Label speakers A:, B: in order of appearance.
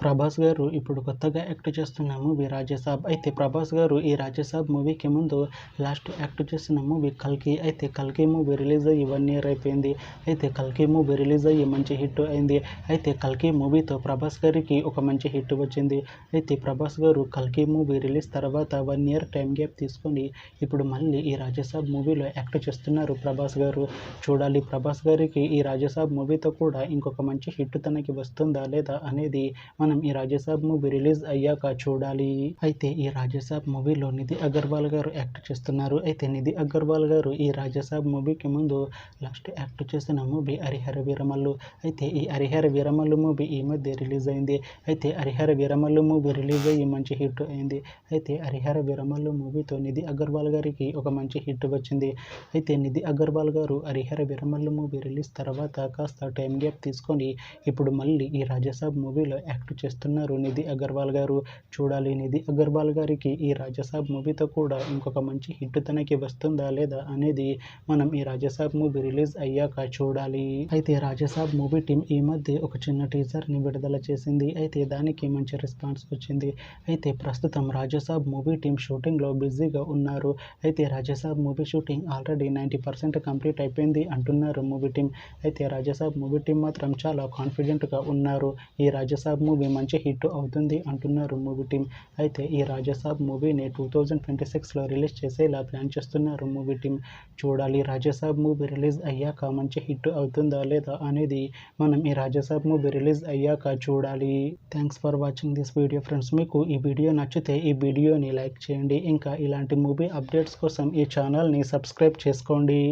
A: ప్రభాస్ గారు ఇప్పుడు కొత్తగా యాక్ట్ చేస్తున్న మూవీ రాజసాబ్. అయితే ప్రభాస్ గారు ఈ రాజసాబ్ మూవీకి ముందు లాస్ట్ యాక్ట్ చేసిన మూవీ కల్కి. అయితే కల్కి మూవీ రిలీజ్ అయ్యి 1 ఇయర్ అయిపోయింది. అయితే కల్కి మూవీ రిలీజ్ అయ్యి మంచి హిట్ అయింది. అయితే కల్కి మూవీతో ప్రభాస్ గారికి ఒక మంచి హిట్ వచ్చింది. అయితే ప్రభాస్ గారు కల్కి మూవీ రిలీజ్ తర్వాత 1 ఇయర్ టైం గ్యాప్ తీసుకొని ఇప్పుడు మళ్ళీ ఈ రాజసాబ్ మూవీలో యాక్ట్ చేస్తున్నారు ప్రభాస్ గారు. చూడాలి ప్రభాస్ గారికి ఈ రాజసాబ్ మూవీతో కూడా ఇంకొక మంచి హిట్ తనకి వస్తుందా లేదా అనేది మనం ఈ రాజసాబ్ మూవీ రిలీజ్ అయ్యాక చూడాలి. అయితే ఈ రాజసాబ్ మూవీలో నిధి అగర్వాల్ గారు యాక్ట్ చేస్తున్నారు. అయితే నిధి అగర్వాల్ గారు ఈ రాజసాబ్ మూవీకి ముందు లాస్ట్ యాక్ట్ చేసిన మూవీ హరిహర వీరమల్లు. అయితే ఈ హరిహర వీరమల్లు మూవీ ఈ మధ్య రిలీజ్ అయింది. అయితే హరిహర వీరమల్లు మూవీ రిలీజ్ అయ్యి మంచి హిట్ అయింది. అయితే హరిహర వీరమల్లు మూవీతో నిధి అగర్వాల్ గారికి ఒక మంచి హిట్ వచ్చింది. అయితే నిధి అగర్వాల్ గారు హరిహర వీరమల్లు మూవీ రిలీజ్ తర్వాత కాస్త టైం గ్యాప్ తీసుకొని ఇప్పుడు మళ్ళీ ఈ రాజసాబ్ మూవీలో యాక్ట్ చేస్తున్నారు నిధి అగర్వాల్ గారు. చూడాలి నిధి అగర్వాల్ గారికి ఈ రాజసాబ్ మూవీతో కూడా ఇంకొక మంచి హిట్ తనకి వస్తుందా లేదా అనేది మనం ఈ రాజసాబ్ మూవీ రిలీజ్ అయ్యాక చూడాలి. అయితే రాజసాబ్ మూవీ టీం ఈ మధ్య ఒక చిన్న టీజర్ని విడుదల చేసింది. అయితే దానికి మంచి రెస్పాన్స్ వచ్చింది. అయితే ప్రస్తుతం రాజసాబ్ మూవీ టీం షూటింగ్లో బిజీగా ఉన్నారు. అయితే Raja Saab movie shooting already 90% complete అయిపోయింది అంటున్నారు మూవీ టీం. అయితే రాజసాబ్ మూవీ టీం మాత్రం చాలా కాన్ఫిడెంట్గా ఉన్నారు. ఈ రాజసాబ్ మూవీ మంచి హిట్ అవుతుంది అంటున్నారు మూవీ టీం. అయితే ఈ రాజసాబ్ మూవీని 2026లో రిలీజ్ చేసేలా ప్లాన్ చేస్తున్నారు మూవీ టీం. చూడాలి రాజసాబ్ మూవీ రిలీజ్ అయ్యాక మంచి హిట్ అవుతుందా లేదా అనేది మనం ఈ రాజసాబ్ మూవీ రిలీజ్ అయ్యాక చూడాలి. Thanks for watching this video friends. మీకు ఈ వీడియో నచ్చితే ఈ వీడియోని లైక్ చేయండి. ఇంకా ఇలాంటి మూవీ అప్డేట్స్ కోసం ఈ ఛానల్ని సబ్స్క్రైబ్ చేసుకోండి.